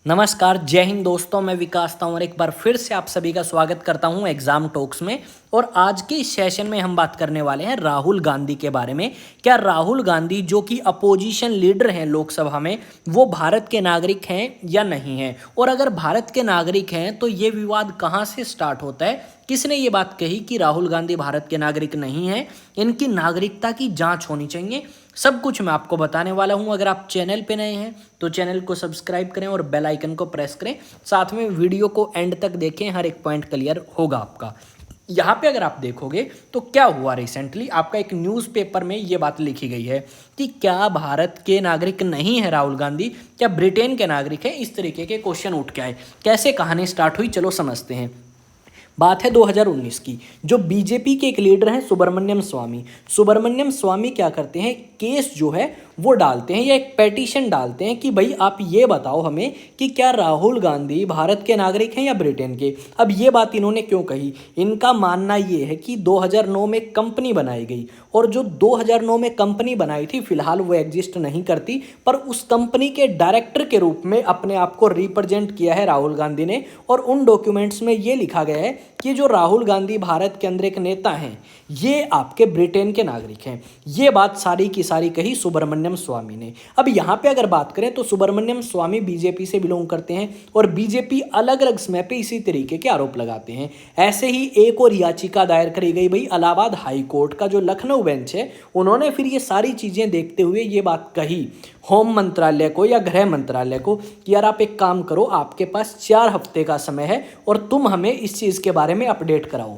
नमस्कार, जय हिंद दोस्तों। मैं विकास तंवर एक बार फिर से आप सभी का स्वागत करता हूं एग्जाम टॉक्स में। और आज के इस सेशन में हम बात करने वाले हैं राहुल गांधी के बारे में। क्या राहुल गांधी जो कि अपोजिशन लीडर हैं लोकसभा में, वो भारत के नागरिक हैं या नहीं हैं? और अगर भारत के नागरिक हैं तो ये विवाद कहां से स्टार्ट होता है? किसने ये बात कही कि राहुल गांधी भारत के नागरिक नहीं हैं? इनकी नागरिकता की जांच होनी चाहिए। सब कुछ मैं आपको बताने वाला हूं। अगर आप चैनल पे नए हैं तो चैनल को सब्सक्राइब करें और बेल आइकन को प्रेस करें। साथ में वीडियो को एंड तक देखें, हर एक पॉइंट क्लियर होगा आपका। यहाँ पे अगर आप देखोगे तो क्या हुआ रिसेंटली, आपका एक न्यूज़पेपर में ये बात लिखी गई है कि क्या भारत के नागरिक नहीं है राहुल गांधी, क्या ब्रिटेन के नागरिक है? इस तरीके के क्वेश्चन उठ के आए। कैसे कहानी स्टार्ट हुई, चलो समझते हैं। बात है 2019 की। जो बीजेपी के एक लीडर हैं सुब्रमण्यम स्वामी, सुब्रमण्यम स्वामी क्या करते हैं, केस जो है वो डालते हैं या एक पेटिशन डालते हैं कि भाई आप ये बताओ हमें कि क्या राहुल गांधी भारत के नागरिक हैं या ब्रिटेन के। अब ये बात इन्होंने क्यों कही? इनका मानना ये है कि 2009 में कंपनी बनाई गई और जो 2009 में कंपनी बनाई थी, फिलहाल वो एग्जिस्ट नहीं करती, पर उस कंपनी के डायरेक्टर के रूप में अपने आप को रिप्रेजेंट किया है राहुल गांधी ने। और उन डॉक्यूमेंट्स में ये लिखा गया है कि जो राहुल गांधी भारत के अंदर एक नेता हैं, ये आपके ब्रिटेन के नागरिक हैं। ये बात सारी की सारी कही सुब्रमण्यम स्वामी ने। अब यहाँ पे अगर बात करें तो सुब्रमण्यम स्वामी बीजेपी से बिलोंग करते हैं और बीजेपी अलग अलग समय पे इसी तरीके के आरोप लगाते हैं। ऐसे ही एक और याचिका दायर करी गई भाई इलाहाबाद हाई कोर्ट का जो लखनऊ बेंच है, उन्होंने फिर ये सारी चीजें देखते हुए ये बात कही होम मंत्रालय को या गृह मंत्रालय को कि यार आप एक काम करो, आपके पास 4 हफ्ते का समय है और तुम हमें इस चीज़ के बारे में अपडेट कराओ।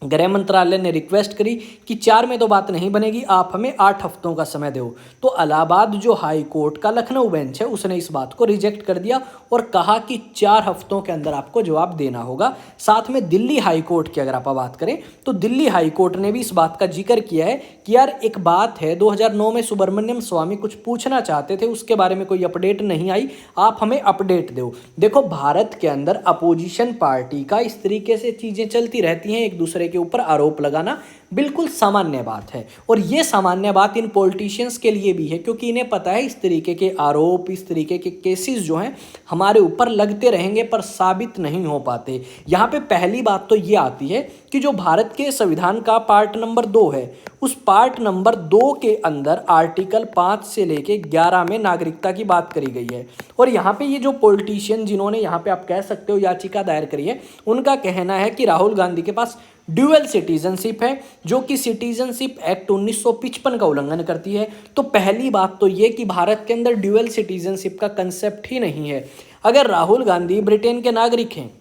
गृह मंत्रालय ने रिक्वेस्ट करी कि 4 में तो बात नहीं बनेगी, आप हमें 8 हफ्तों का समय दो। तो इलाहाबाद जो हाई कोर्ट का लखनऊ बेंच है, उसने इस बात को रिजेक्ट कर दिया और कहा कि 4 हफ्तों के अंदर आपको जवाब देना होगा। साथ में दिल्ली हाई कोर्ट की अगर आप बात करें तो दिल्ली हाई कोर्ट ने भी इस बात का जिक्र किया है कि यार एक बात है, 2009 में सुब्रमण्यम स्वामी कुछ पूछना चाहते थे, उसके बारे में कोई अपडेट नहीं आई, आप हमें अपडेट दो। देखो, भारत के अंदर अपोजिशन पार्टी का इस तरीके से चीज़ें चलती रहती हैं, एक दूसरे के ऊपर आरोप लगाना बिल्कुल सामान्य बात है। और ये सामान्य बात इन पॉलिटिशियंस के लिए भी है, क्योंकि इन्हें पता है इस तरीके के आरोप, इस तरीके के केसेस जो हैं हमारे ऊपर लगते रहेंगे पर साबित नहीं हो पाते। यहाँ पे पहली बात तो ये आती है कि जो भारत के संविधान का पार्ट नंबर 2 है, उस पार्ट नंबर 2 के अंदर आर्टिकल 5 से लेके 11 में नागरिकता की बात करी गई है। और यहाँ पे ये जो पॉलिटिशियन जिन्होंने यहाँ पे आप कह सकते हो याचिका दायर करी है, उनका कहना है कि राहुल गांधी के पास ड्यूअल सिटीजनशिप है, जो कि सिटीजनशिप एक्ट 1955 का उल्लंघन करती है। तो पहली बात तो ये कि भारत के अंदर ड्यूअल सिटीजनशिप का कंसेप्ट ही नहीं है। अगर राहुल गांधी ब्रिटेन के नागरिक हैं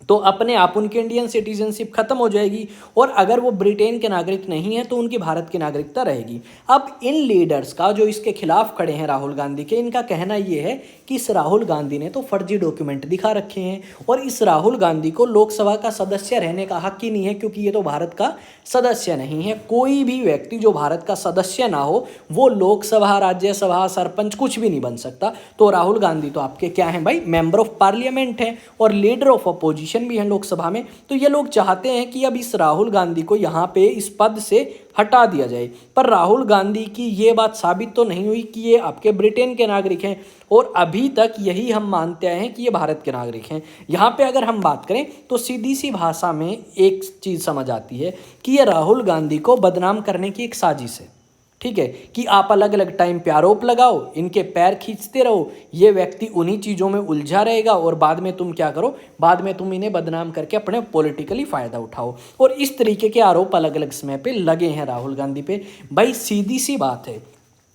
तो अपने आप उनकी इंडियन सिटीजनशिप खत्म हो जाएगी, और अगर वो ब्रिटेन के नागरिक नहीं है तो उनकी भारत की नागरिकता रहेगी। अब इन लीडर्स का, जो इसके खिलाफ खड़े हैं राहुल गांधी के, इनका कहना ये है कि इस राहुल गांधी ने तो फर्जी डॉक्यूमेंट दिखा रखे हैं और इस राहुल गांधी को लोकसभा का सदस्य रहने का हक ही नहीं है, क्योंकि ये तो भारत का सदस्य नहीं है। कोई भी व्यक्ति जो भारत का सदस्य ना हो वो लोकसभा, राज्यसभा, सरपंच कुछ भी नहीं बन सकता। तो राहुल गांधी तो आपके क्या हैं भाई, मेंबर ऑफ पार्लियामेंट हैं और लीडर ऑफ अपोजिशन भी हैं लोकसभा में। तो ये लोग चाहते हैं कि अब इस राहुल गांधी को यहाँ पे इस पद से हटा दिया जाए। पर राहुल गांधी की ये बात साबित तो नहीं हुई कि ये आपके ब्रिटेन के नागरिक हैं, और अभी तक यही हम मानते हैं कि ये भारत के नागरिक हैं। यहाँ पे अगर हम बात करें तो सीधी सी भाषा में एक चीज़ समझ आती है कि ये राहुल गांधी को बदनाम करने की एक साजिश है। ठीक है, कि आप अलग अलग टाइम पे आरोप लगाओ, इनके पैर खींचते रहो, ये व्यक्ति उन्हीं चीज़ों में उलझा रहेगा और बाद में तुम क्या करो, बाद में तुम इन्हें बदनाम करके अपने पॉलिटिकली फ़ायदा उठाओ। और इस तरीके के आरोप अलग अलग समय पे लगे हैं राहुल गांधी पे। भाई सीधी सी बात है,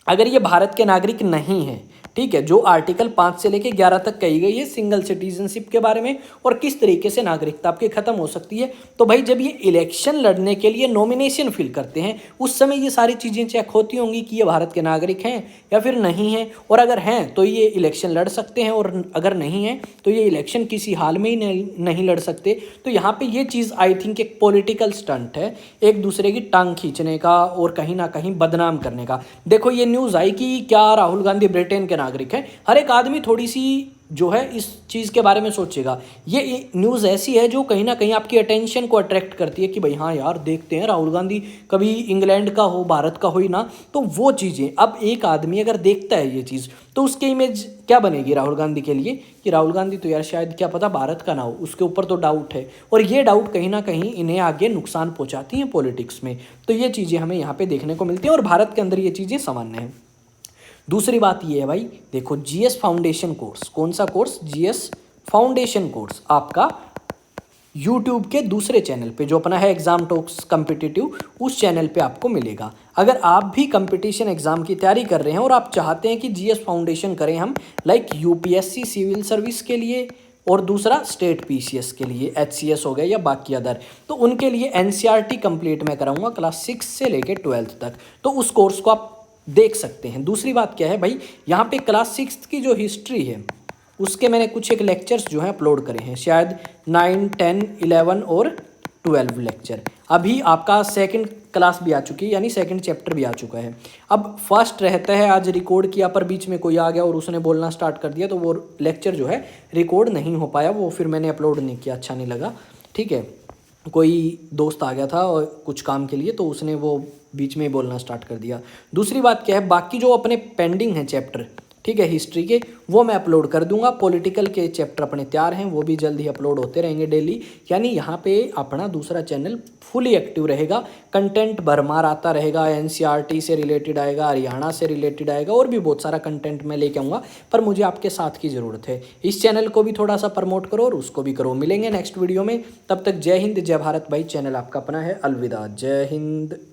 अगर ये भारत के नागरिक नहीं है, ठीक है, जो आर्टिकल 5 से लेके 11 तक कही गई है सिंगल सिटीजनशिप के बारे में और किस तरीके से नागरिकता आपकी खत्म हो सकती है, तो भाई जब ये इलेक्शन लड़ने के लिए नॉमिनेशन फिल करते हैं उस समय ये सारी चीज़ें चेक होती होंगी कि ये भारत के नागरिक हैं या फिर नहीं हैं। और अगर हैं तो ये इलेक्शन लड़ सकते हैं, और अगर नहीं है तो ये इलेक्शन किसी हाल में ही नहीं लड़ सकते। तो यहाँ पर ये चीज़ आई थिंक एक पॉलिटिकल स्टंट है, एक दूसरे की टांग खींचने का और कहीं ना कहीं बदनाम करने का। देखो, ये न्यूज़ आई कि क्या राहुल गांधी ब्रिटेन के नागरिक है। हर एक आदमी थोड़ी सी जो है इस चीज़ के बारे में सोचेगा। ये न्यूज़ ऐसी है जो कहीं ना कहीं आपकी अटेंशन को अट्रैक्ट करती है कि भाई हाँ यार देखते हैं, राहुल गांधी कभी इंग्लैंड का हो, भारत का हो ही ना, तो वो चीज़ें अब एक आदमी अगर देखता है ये चीज़ तो उसकी इमेज क्या बनेगी राहुल गांधी के लिए कि राहुल गांधी तो यार शायद क्या पता भारत का ना हो, उसके ऊपर तो डाउट है। और ये डाउट कहीं ना कहीं इन्हें आगे नुकसान पहुंचाती हैं पॉलिटिक्स में। तो ये चीज़ें हमें यहाँ पे देखने को मिलती हैं और भारत के अंदर ये चीज़ें सामान्य हैं। दूसरी बात ये है भाई, देखो जीएस फाउंडेशन कोर्स, कौन सा कोर्स, जीएस फाउंडेशन कोर्स आपका यूट्यूब के दूसरे चैनल पे जो अपना है एग्जाम टॉक्स कॉम्पिटिटिव, उस चैनल पे आपको मिलेगा। अगर आप भी कंपटीशन एग्जाम की तैयारी कर रहे हैं और आप चाहते हैं कि जीएस फाउंडेशन करें हम, लाइक यूपीएससी सिविल सर्विस के लिए और दूसरा स्टेट पीसीएस के लिए, एचसीएस हो गया या बाकी अदर, तो उनके लिए एनसीईआरटी कंप्लीट मैं कराऊंगा क्लास 6 से लेकर 12th तक, तो उस कोर्स को आप देख सकते हैं। दूसरी बात क्या है भाई, यहाँ पे क्लास 6 की जो हिस्ट्री है उसके मैंने कुछ एक लेक्चर्स जो हैं अपलोड करे हैं, शायद 9, 10, 11 और 12 लेक्चर। अभी आपका सेकंड क्लास भी आ चुकी है, यानी सेकंड चैप्टर भी आ चुका है। अब फर्स्ट रहता है आज रिकॉर्ड किया पर बीच में कोई आ गया और उसने बोलना स्टार्ट कर दिया, तो वो लेक्चर जो है रिकॉर्ड नहीं हो पाया, वो फिर मैंने अपलोड नहीं किया, अच्छा नहीं लगा। ठीक है, कोई दोस्त आ गया था और कुछ काम के लिए, तो उसने वो बीच में ही बोलना स्टार्ट कर दिया। दूसरी बात क्या है, बाकी जो अपने पेंडिंग हैं चैप्टर, ठीक है, हिस्ट्री के, वो मैं अपलोड कर दूंगा। पॉलिटिकल के चैप्टर अपने तैयार हैं, वो भी जल्द ही अपलोड होते रहेंगे डेली। यानी यहाँ पे अपना दूसरा चैनल फुली एक्टिव रहेगा, कंटेंट भरमार आता रहेगा, एनसीईआरटी से रिलेटेड आएगा, हरियाणा से रिलेटेड आएगा, और भी बहुत सारा कंटेंट मैं लेके आऊँगा। पर मुझे आपके साथ की ज़रूरत है, इस चैनल को भी थोड़ा सा प्रमोट करो और उसको भी करो। मिलेंगे नेक्स्ट वीडियो में, तब तक जय हिंद जय भारत भाई। चैनल आपका अपना है, अलविदा, जय हिंद।